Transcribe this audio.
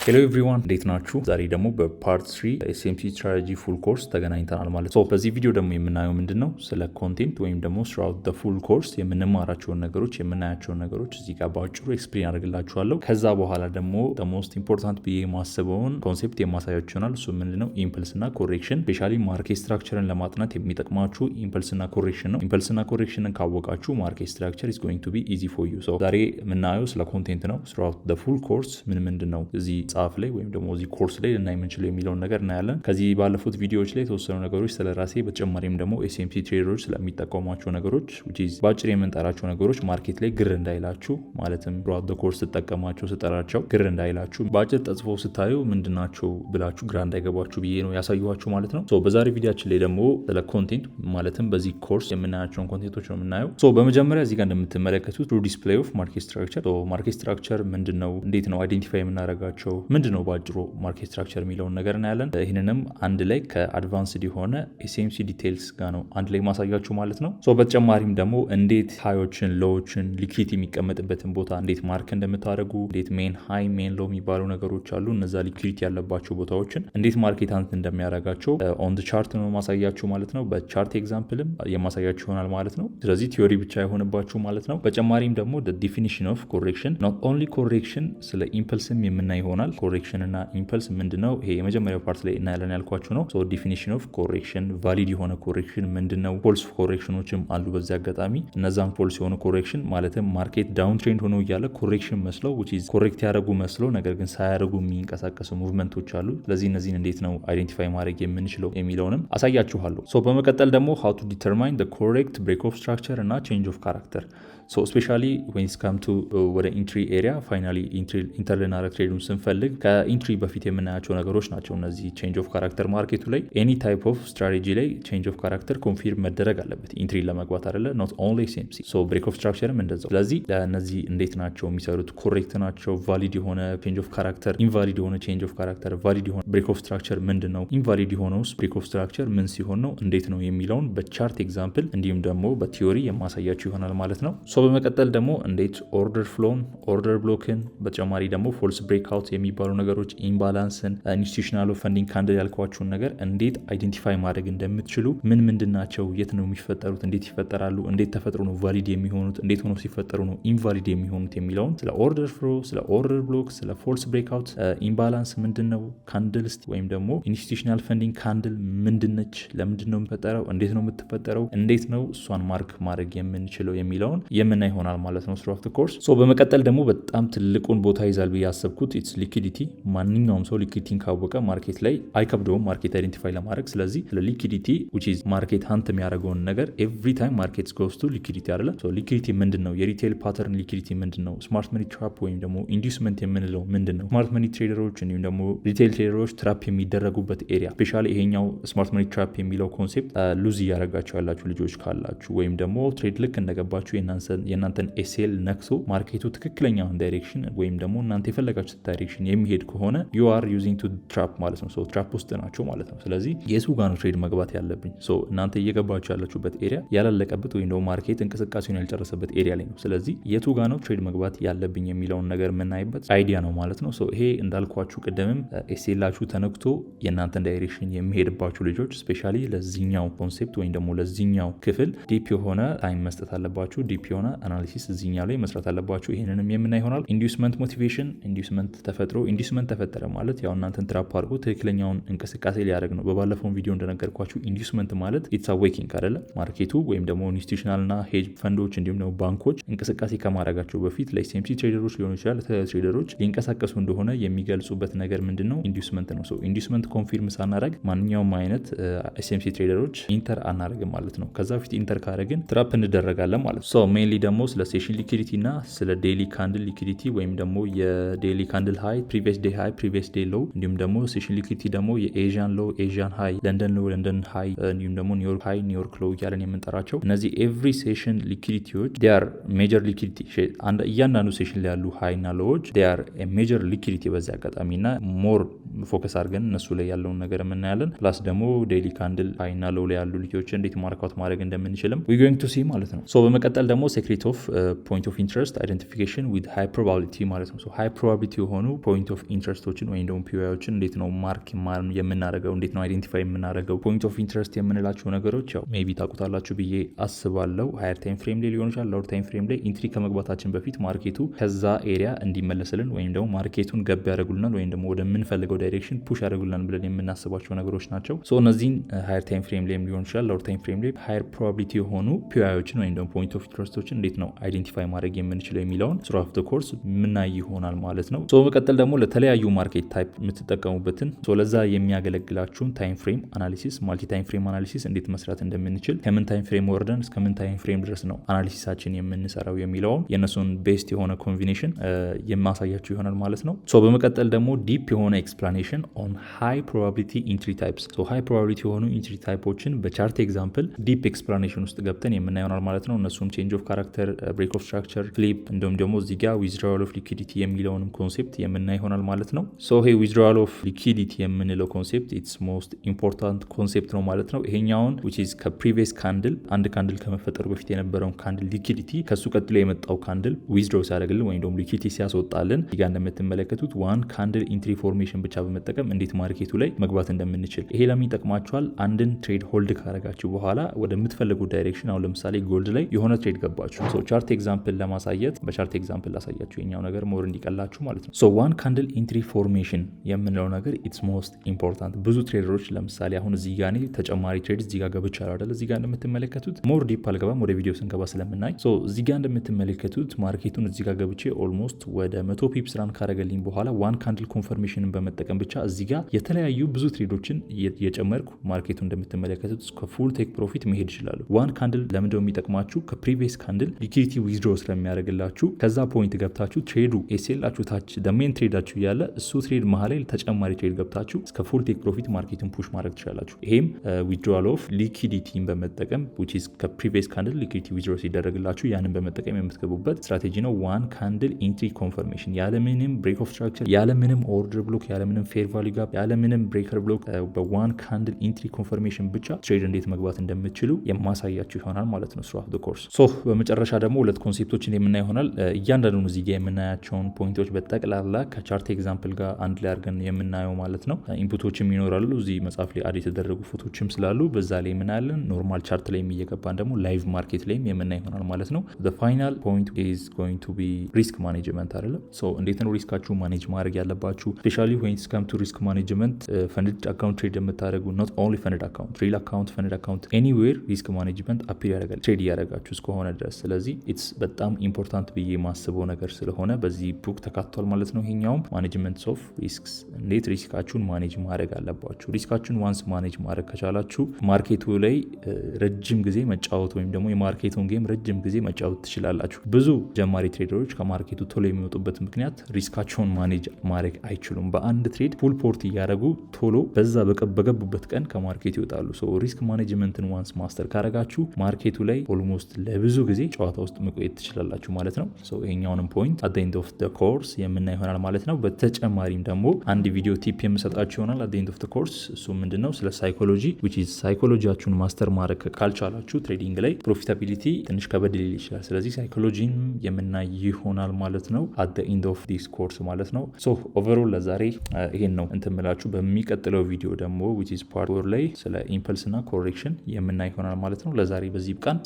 ሄሎ ኤቭሪዋን እንዴት ናችሁ? ዛሬ ደግሞ በፓርት 3 ኤስኤምሲ ስትራቴጂ ፉል ኮርስ ተገናኝተናል ማለት ነው። በዚህ ቪዲዮ ደግሞ የምናየው ምንድን ነው ስለ ኮንቴንት ወይም ደግሞ ስራውት ፉል ኮርስ የምንማራቸውን ነገሮች የምናያቸውን ነገሮች እዚህ ጋር በአጭሩ ኤክስፕሌን አድርግላችኋለሁ። ከዛ በኋላ ደግሞ ሞስት ኢምፖርታንት ብዬ የማስበውን ኮንሴፕት የማሳያችሁ ይሆናል። እሱ ምንድነው ኢምፐልስ እና ኮሬክሽን። ስፔሻሊ ማርኬት ስትራክቸርን ለማጥናት የሚጠቅማችሁ ኢምፐልስ እና ኮሬክሽን ነው። ኢምፐልስ እና ኮሬክሽንን ካወቃችሁ ማርኬት ስትራክቸር ኢዝ ጎይንግ ቱ ቢ ኢዚ ፎር ዩ። ዛሬ የምናየው ስለ ኮንቴንት ነው። ስራውት ፉል ኮርስ ምንድን ነው እዚህ ጻፍ ላይ ወይም ደግሞ እዚህ ኮርስ ላይ ልናይ የምንችለው የሚለውን ነገር እናያለን። ከዚህ ባለፉት ቪዲዮዎች ላይ የተወሰኑ ነገሮች ስለ ራሴ በተጨማሪም ደግሞ ኤስኤምሲ ትሬደሮች ስለሚጠቀሟቸው ነገሮች በአጭር የምንጠራቸው ነገሮች ማርኬት ላይ ግር እንዳይላችሁ፣ ማለትም ስራውት ኮርስ ስጠቀማቸው ስጠራቸው ግር እንዳይላችሁ፣ በአጭር ተጽፎ ስታዩ ምንድናቸው ብላችሁ ግራ እንዳይገባችሁ ብዬ ነው ያሳየኋችሁ ማለት ነው። በዛሬ ቪዲዮችን ላይ ደግሞ ስለ ኮንቴንት ማለትም በዚህ ኮርስ የምናያቸውን ኮንቴንቶች ነው የምናየው። በመጀመሪያ እዚህ ጋር እንደምትመለከቱት ትሩ ዲስፕሌይ ኦፍ ማርኬት ስትራክቸር። ማርኬት ስትራክቸር ምንድን ነው? እንዴት ነው አይዴንቲፋይ የምናደርጋቸው? ምንድን ነው በአጭሩ ማርኬት ስትራክቸር የሚለውን ነገር እናያለን። ይህንንም አንድ ላይ ከአድቫንስድ የሆነ ኤስኤምሲ ዲቴይልስ ጋር ነው አንድ ላይ ማሳያችሁ ማለት ነው። በተጨማሪም ደግሞ እንዴት ሃዮችን፣ ሎዎችን፣ ሊኩዊዲቲ የሚቀመጥበትን ቦታ እንዴት ማርክ እንደምታደርጉ፣ እንዴት ሜን ሃይ ሜን ሎ የሚባሉ ነገሮች አሉ። እነዛ ሊኩዊዲቲ ያለባቸው ቦታዎችን እንዴት ማርኬት አንት እንደሚያደርጋቸው ኦን ቻርት ነው ማሳያችሁ ማለት ነው። በቻርት ኤግዛምፕልም የማሳያችሁ ይሆናል ማለት ነው። ስለዚህ ቲዮሪ ብቻ የሆንባችሁ ማለት ነው። በተጨማሪም ደግሞ ዲፊኒሽን ኦፍ ኮሬክሽን ኖት ኦንሊ ኮሬክሽን ስለ ኢምፐልስም የምናይ ይሆናል። ኮሬክሽን እና ኢምፐልስ ምንድነው? ይሄ የመጀመሪያው ፓርት ላይ እናያለን ያልኳችሁ ነው። ዲፊኒሽን ኦፍ ኮሬክሽን፣ ቫሊድ የሆነ ኮሬክሽን ምንድነው? ፎልስ ኮሬክሽኖችም አሉ በዚህ አጋጣሚ። እነዛም ፎልስ የሆኑ ኮሬክሽን ማለትም ማርኬት ዳውን ትሬንድ ሆኖ እያለ ኮሬክሽን መስለው ኮሬክት ያደረጉ መስለው ነገር ግን ሳያደርጉ የሚንቀሳቀሱ ሙቭመንቶች አሉ። ስለዚህ እነዚህን እንዴት ነው አይዴንቲፋይ ማድረግ የምንችለው የሚለውንም አሳያችኋለሁ። በመቀጠል ደግሞ ሃው ቱ ዲተርማይን ኮሬክት ብሬክ ኦፍ ስትራክቸር እና ቼንጅ ኦፍ ካራክተር። ስፔሻሊ ዌን ኢትስ ካም ቱ ወደ ኢንትሪ ኤሪያ ፋይናሊ ኢንተር ልናደርግ ትሬዱን ስንፈልግ ከኢንትሪ በፊት የምናያቸው ነገሮች ናቸው እነዚህ። ቼንጅ ኦፍ ካራክተር ማርኬቱ ላይ ኤኒ ታይፕ ኦፍ ስትራቴጂ ላይ ቼንጅ ኦፍ ካራክተር ኮንፊርም መደረግ አለበት ኢንትሪ ለመግባት አይደለ? ኖት ኦንሊ ኤስኤምሲ። ብሬክ ኦፍ ስትራክቸርም እንደዛው። ስለዚህ እነዚህ እንዴት ናቸው የሚሰሩት? ኮሬክት ናቸው? ቫሊድ የሆነ ቼንጅ ኦፍ ካራክተር፣ ኢንቫሊድ የሆነ ቼንጅ ኦፍ ካራክተር፣ ቫሊድ የሆነ ብሬክ ኦፍ ስትራክቸር ምንድን ነው? ኢንቫሊድ የሆነውስ ብሬክ ኦፍ ስትራክቸር ምን ሲሆን ነው? እንዴት ነው የሚለውን በቻርት ኤግዛምፕል እንዲሁም ደግሞ በቲዮሪ የማሳያችሁ ይሆናል ማለት ነው። በመቀጠል ደግሞ እንዴት ኦርደር ፍሎን፣ ኦርደር ብሎክን፣ በተጨማሪ ደግሞ ፎልስ ብሬክአውት የሚባሉ ነገሮች፣ ኢምባላንስን፣ ኢንስቲቱሽናል ፈንዲንግ ካንድል ያልኳችሁን ነገር እንዴት አይዴንቲፋይ ማድረግ እንደምትችሉ፣ ምንድን ናቸው፣ የት ነው የሚፈጠሩት፣ እንዴት ይፈጠራሉ፣ እንዴት ተፈጥሮ ነው ቫሊድ የሚሆኑት፣ እንዴት ሆነው ሲፈጠሩ ነው ኢንቫሊድ የሚሆኑት የሚለውን ስለ ኦርደር ፍሎ፣ ስለ ኦርደር ብሎክ፣ ስለ ፎልስ ብሬክአውት፣ ኢምባላንስ ምንድን ነው፣ ካንድልስ ወይም ደግሞ ኢንስቲቱሽናል ፈንዲንግ ካንድል ምንድነች፣ ለምንድን ነው የምትፈጠረው፣ እንዴት ነው የምትፈጠረው፣ እንዴት ነው እሷን ማርክ ማድረግ የምንችለው የሚለውን የምናይ ይሆናል ማለት ነው ስራውት ኮርስ። በመቀጠል ደግሞ በጣም ትልቁን ቦታ ይዛል ብዬ ያሰብኩት ኢትስ ሊኩዊዲቲ። ማንኛውም ሰው ሊኩዊዲቲን ካወቀ ማርኬት ላይ አይከብደውም ማርኬት አይደንቲፋይ ለማድረግ። ስለዚህ ስለ ሊኩዊዲቲ which is ማርኬት ሀንት የሚያደርገውን ነገር ኤቭሪ ታይም ማርኬት ጎስ ቱ ሊኩዊዲቲ አይደለ? ሊኩዊዲቲ ምንድን ነው? የሪቴል ፓተርን ሊኩዊዲቲ ምንድን ነው? ስማርት መኒ ትራፕ ወይም ደግሞ ኢንዱስመንት የምንለው ምንድን ነው? ስማርት መኒ ትሬደሮች እንዲሁም ደግሞ ሪቴል ትሬደሮች ትራፕ የሚደረጉበት ኤሪያ። ስፔሻሊ ይሄኛው ስማርት መኒ ትራፕ የሚለው ኮንሴፕት ሉዝ እያደረጋቸው ያላችሁ ልጆች ካላችሁ ወይም ደግሞ ትሬድ ልክ እንደገባችሁ የእናንተን ኤስኤል ነክሶ ማርኬቱ ትክክለኛውን ዳይሬክሽን ወይም ደግሞ እናንተ የፈለጋችሁት ዳይሬክሽን የሚሄድ ከሆነ ዩ አር ዩዚንግ ቱ ትራፕ ማለት ነው። ትራፕ ውስጥ ናቸው ማለት ነው። ስለዚህ የቱ ጋር ነው ትሬድ መግባት ያለብኝ? እናንተ እየገባችሁ ያላችሁበት ኤሪያ ያላለቀበት ወይም ደግሞ ማርኬት እንቅስቃሴውን ያልጨረሰበት ኤሪያ ላይ ነው። ስለዚህ የቱ ጋር ነው ትሬድ መግባት ያለብኝ የሚለውን ነገር የምናይበት አይዲያ ነው ማለት ነው። ይሄ እንዳልኳችሁ ቅድምም ኤስኤላችሁ ተነክቶ የእናንተን ዳይሬክሽን የሚሄድባችሁ ልጆች ስፔሻሊ ለዚህኛው ኮንሴፕት ወይም ደግሞ ለዚህኛው ክፍል ዲፕ የሆነ ታይም መስጠት አለባችሁ። ዲፕ የሆነ አናሊሲስ እዚህኛው ላይ መስራት አለባችሁ። ይህንንም የምናይ ይሆናል። ኢንዱስመንት ሞቲቬሽን፣ ኢንዱስመንት ተፈጥሮ። ኢንዱስመንት ተፈጠረ ማለት ያው እናንተን ትራፕ አድርጎ ትክክለኛውን እንቅስቃሴ ሊያደርግ ነው። በባለፈውን ቪዲዮ እንደነገርኳችሁ ኢንዱስመንት ማለት ኢትስ አዌኪንግ አይደለ? ማርኬቱ ወይም ደግሞ ኢንስቲቱሽናል እና ሄጅ ፈንዶች እንዲሁም ደግሞ ባንኮች እንቅስቃሴ ከማድረጋቸው በፊት ለኤስኤምሲ ትሬደሮች ሊሆኑ ይችላል ትሬደሮች ሊንቀሳቀሱ እንደሆነ የሚገልጹበት ነገር ምንድን ነው? ኢንዱስመንት ነው። ኢንዱስመንት ኮንፊርም ሳናደርግ ማንኛውም አይነት ኤስኤምሲ ትሬደሮች ኢንተር አናደርግም ማለት ነው። ከዛ በፊት ኢንተር ካደረግን ትራፕ እንደረጋለን ማለት ነው። ሜንሊ ደግሞ ስለ ሴሽን ሊኩዊዲቲ እና ስለ ዴይሊ ካንድል ሊኩዊዲቲ ወይም ደግሞ የዴይሊ ካንድል ሃይ፣ ፕሪቪየስ ዴይ ሃይ፣ ፕሪቪየስ ዴይ ሎው እንዲሁም ደግሞ ሴሽን ሊኩዊዲቲ ደግሞ የኤዥያን ሎው፣ ኤዥያን ሃይ፣ ለንደን ሎው፣ ለንደን ሃይ እንዲሁም ደግሞ ኒውዮርክ ሃይ፣ ኒውዮርክ ሎው እያለን የምንጠራቸው እነዚህ ኤቭሪ ሴሽን ሊኩዊዲቲዎች ዴር ሜጀር ሊኩዊዲቲ። እያንዳንዱ ሴሽን ላይ ያሉ ሃይ እና ሎዎች ዴር ሜጀር ሊኩዊዲቲ በዚህ አጋጣሚ እና ሞር ፎከስ አድርገን እነሱ ላይ ያለውን ነገር የምናያለን። ፕላስ ደግሞ ዴይሊ ካንድል ሃይ እና ሎው ላይ ያሉ ሊኩዊዲቲዎች እንዴት ማርካውት ማድረግ እንደምንችልም ዊ ጎይንግ ቱ ሲ ማለት ነው። በመቀጠል ደግሞ ሴክሬት ኦፍ ፖይንት ኦፍ ኢንትረስት አይደንቲፊኬሽን ዊዝ ሃይ ፕሮባቢሊቲ ማለት ነው። ሃይ ፕሮባቢሊቲ የሆኑ ፖይንት ኦፍ ኢንትረስቶችን ወይም ደግሞ ፒዋዮችን እንዴት ነው ማርክ የምናደርገው፣ እንዴት ነው አይዴንቲፋይ የምናደርገው። ፖይንት ኦፍ ኢንትረስት የምንላቸው ነገሮች ያው ሜቢ ታውቁታላችሁ ብዬ አስባለሁ። ሃየር ታይም ፍሬም ላይ ሊሆን ይችላል፣ ሎወር ታይም ፍሬም ላይ ኢንትሪ ከመግባታችን በፊት ማርኬቱ ከዛ ኤሪያ እንዲመለስልን ወይም ደግሞ ማርኬቱን ገብ ያደርጉልናል ወይም ደግሞ ወደምንፈልገው ዳይሬክሽን ፑሽ ያደርጉልናል ብለን የምናስባቸው ነገሮች ናቸው። ሶ እነዚህን ሃየር ታይም ፍሬም ላይ ሊሆን ይችላል፣ ሎወር ታይም ፍሬም ላይ ሃየር ፕሮባቢሊቲ የሆኑ ፒዋዮችን ወይም ደግሞ ፖይንት ኦፍ ኢንትረስቶችን እንዴት ነው አይዴንቲፋይ ማድረግ የምንችለው የሚለውን ስሩ ኦፍ ዘ ኮርስ ምናይ ይሆናል ማለት ነው። ሶ በመቀጠል ደግሞ ለተለያዩ ማርኬት ታይፕ የምትጠቀሙበትን ለዛ የሚያገለግላችሁን ታይም ፍሬም አናሊሲስ፣ ማልቲ ታይም ፍሬም አናሊሲስ እንዴት መስራት እንደምንችል፣ ከምን ታይም ፍሬም ወርደን እስከ ምን ታይም ፍሬም ድረስ ነው አናሊሲሳችን የምንሰራው የሚለውን የእነሱን ቤስት የሆነ ኮምቢኔሽን የማሳያችሁ ይሆናል ማለት ነው። ሶ በመቀጠል ደግሞ ዲፕ የሆነ ኤክስፕላኔሽን ኦን ሃይ ፕሮባቢሊቲ ኢንትሪ ታይፕስ። ሶ ሃይ ፕሮባቢሊቲ የሆኑ ኢንትሪ ታይፖችን በቻርት ኤግዛምፕል ዲፕ ኤክስፕላኔሽን ውስጥ ገብተን የምናየው ይሆናል ማለት ነው። እነሱም ቼንጅ ኦፍ ካራክተር፣ ብሬክ ኦፍ ስትራክቸር፣ ፍሊፕ እንዲሁም ደግሞ እዚህ ጋር ዊዝድራዋል ኦፍ ሊኩዲቲ የሚለውንም ኮንሴፕት የምናይ ይሆናል ማለት ነው። ሶ ይሄ ዊዝድራዋል ኦፍ ሊኩዲቲ የምንለው ኮንሴፕት ኢትስ ሞስት ኢምፖርታንት ኮንሴፕት ነው ማለት ነው። ይሄኛውን which is ከፕሪቪየስ ካንድል አንድ ካንድል ከመፈጠሩ በፊት የነበረውን ካንድል ሊኩዲቲ ከሱ ቀጥሎ የመጣው ካንድል ዊዝድሮ ሲያደርግልን ወይም ደግሞ ሊኩዲቲ ሲያስወጣልን እዚጋ እንደምትመለከቱት ዋን ካንድል ኢንትሪ ፎርሜሽን ብቻ በመጠቀም እንዴት ማርኬቱ ላይ መግባት እንደምንችል። ይሄ ለምን ይጠቅማችኋል? አንድን ትሬድ ሆልድ ካረጋችሁ በኋላ ወደምትፈልጉት ዳይሬክሽን፣ አሁን ለምሳሌ ጎልድ ላይ የሆነ ትሬድ ገባችሁ። ሶ ቻርት ኤግዛምፕል ለማሳየት በቻርት ኤግዛምፕል ላሳያችሁ የኛው ነገር ሞር እንዲቀላችሁ ማለት ነው። ሶ ዋን ካንድል ኢንትሪ ፎርሜሽን የምንለው ነገር ኢትስ ሞስት ኢምፖርታንት። ብዙ ትሬደሮች ለምሳሌ አሁን እዚህ ጋር ተጨማሪ ትሬድ እዚህ ጋር ገብቻለሁ አይደል? እዚህ ጋር እንደምትመለከቱት ሞር ዲፕ አልገባም፣ ወደ ቪዲዮ ስንገባ ስለምናይ። ሶ እዚህ ጋር እንደምትመለከቱት ማርኬቱን እዚህ ጋር ገብቼ ኦልሞስት ወደ 100 ፒፕስ ራን ካረገልኝ በኋላ ዋን ካንድል ኮንፈርሜሽንን በመጠቀም ብቻ እዚህ ጋር የተለያዩ ብዙ ትሬዶችን የጨመርኩ ማርኬቱ እንደምትመለከቱት እስከ ፉል ቴክ ፕሮፊት መሄድ ይችላሉ። ዋን ካንድል ለምንድነው የሚጠቅማችሁ? ከፕሪቪየስ ካንድል ሊኩዲቲ ዊዝድሮ ስለሚያደርግላችሁ ከዛ ፖይንት ገብታችሁ ትሬዱ ኤስኤላችሁ ታች ደሜን ትሬዳችሁ እያለ እሱ ትሬድ መሀል ላይ ተጨማሪ ትሬድ ገብታችሁ እስከ ፉል ቴክ ፕሮፊት ማርኬትን ፑሽ ማድረግ ትችላላችሁ። ይሄም ዊዝድሮዋል ኦፍ ሊኩዲቲን በመጠቀም which is ከፕሪቪየስ ካንድል ሊኩዲቲ ዊዝድሮ ሲደረግላችሁ ያንን በመጠቀም የምትገቡበት ስትራቴጂ ነው። ዋን ካንድል ኢንትሪ ኮንፈርሜሽን ያለምንም ብሬክ ኦፍ ስትራክቸር፣ ያለምንም ኦርደር ብሎክ፣ ያለምንም ፌር ቫልዩ ጋፕ፣ ያለምንም ብሬከር ብሎክ በዋን ካንድል ኢንትሪ ኮንፈርሜሽን ብቻ ትሬድ እንዴት መግባት እንደምትችሉ የማሳያችሁ ይሆናል ማለት ነው ስሩ ኦፍ ዘ ኮርስ። ሶ በመጨረሻ ደግሞ ሁለት ኮንሴፕቶችን የምናይ ይሆናል። እያንዳንዱን እዚህ ጋር የምናያቸውን ፖይንቶች በጠቅላላ ከቻርት ኤግዛምፕል ጋር አንድ ላይ አድርገን የምናየው ማለት ነው። ኢንፑቶችም ይኖራሉ እዚህ መጽሐፍ ላይ አድ የተደረጉ ፎቶችም ስላሉ በዛ ላይ የምናያለን። ኖርማል ቻርት ላይ እየገባን ደግሞ ላይቭ ማርኬት ላይም የምናይ ይሆናል ማለት ነው። ፋይናል ፖይንት ኢዝ ጎይንግ ቱ ቢ ሪስክ ማኔጅመንት አይደለም። ሶ እንዴት ነው ሪስካችሁ ማኔጅ ማድረግ ያለባችሁ? ስፔሻሊ ዌን ኢትስ ካም ቱ ሪስክ ማኔጅመንት ፈንድድ አካውንት ትሬድ የምታደርጉ ኖት ኦንሊ ፈንድድ አካውንት፣ ሪል አካውንት፣ ፈንድድ አካውንት ኤኒዌር ሪስክ ማኔጅመንት አፒር ያደርጋል ትሬድ እያደረጋችሁ እስከሆነ ድረስ። ስለዚህ ኢትስ በጣም ኢምፖርታንት ብዬ የማስበው ነገር ስለሆነ በዚህ ቡክ ተካቷል ማለት ነው። ይሄኛውም ማኔጅመንት ኦፍ ሪስክስ፣ እንዴት ሪስካችሁን ማኔጅ ማድረግ አለባችሁ። ሪስካችሁን ዋንስ ማኔጅ ማድረግ ከቻላችሁ ማርኬቱ ላይ ረጅም ጊዜ መጫወት ወይም ደግሞ የማርኬቱን ጌም ረጅም ጊዜ መጫወት ትችላላችሁ። ብዙ ጀማሪ ትሬደሮች ከማርኬቱ ቶሎ የሚወጡበት ምክንያት ሪስካቸውን ማኔጅ ማድረግ አይችሉም። በአንድ ትሬድ ፉል ፖርት እያደረጉ ቶሎ በዛ በገቡበት ቀን ከማርኬት ይወጣሉ። ሪስክ ማኔጅመንትን ዋንስ ማስተር ካረጋችሁ ማርኬቱ ላይ ኦልሞስት ለብዙ ጊዜ ጨዋታ ውስጥ መቆየት ትችላላችሁ ማለት ነው። ይሄኛውንም ፖይንት አት ኤንድ ኦፍ ዘ ኮርስ የምናይ ይሆናል ማለት ነው። በተጨማሪም ደግሞ አንድ ቪዲዮ ቲፕ የምሰጣችሁ ይሆናል አት ኤንድ ኦፍ ዘ ኮርስ። እሱ ምንድነው? ስለ ሳይኮሎጂ which is ሳይኮሎጂያችሁን ማስተር ማድረግ ካልቻላችሁ ትሬዲንግ ላይ ፕሮፊታቢሊቲ ትንሽ ከበድ ሊል ይችላል። ስለዚህ ሳይኮሎጂን የምናይ ይሆናል ማለት ነው አት ኤንድ ኦፍ ዲስ ኮርስ ማለት ነው። ኦቨርኦል ለዛሬ ይሄን ነው እንትምላችሁ። በሚቀጥለው ቪዲዮ ደግሞ which is part 4 ላይ ስለ ኢምፐልስ እና ኮሬክሽን የምናይ ይሆናል ማለት ነው። ለዛሬ በዚህ ብቃን።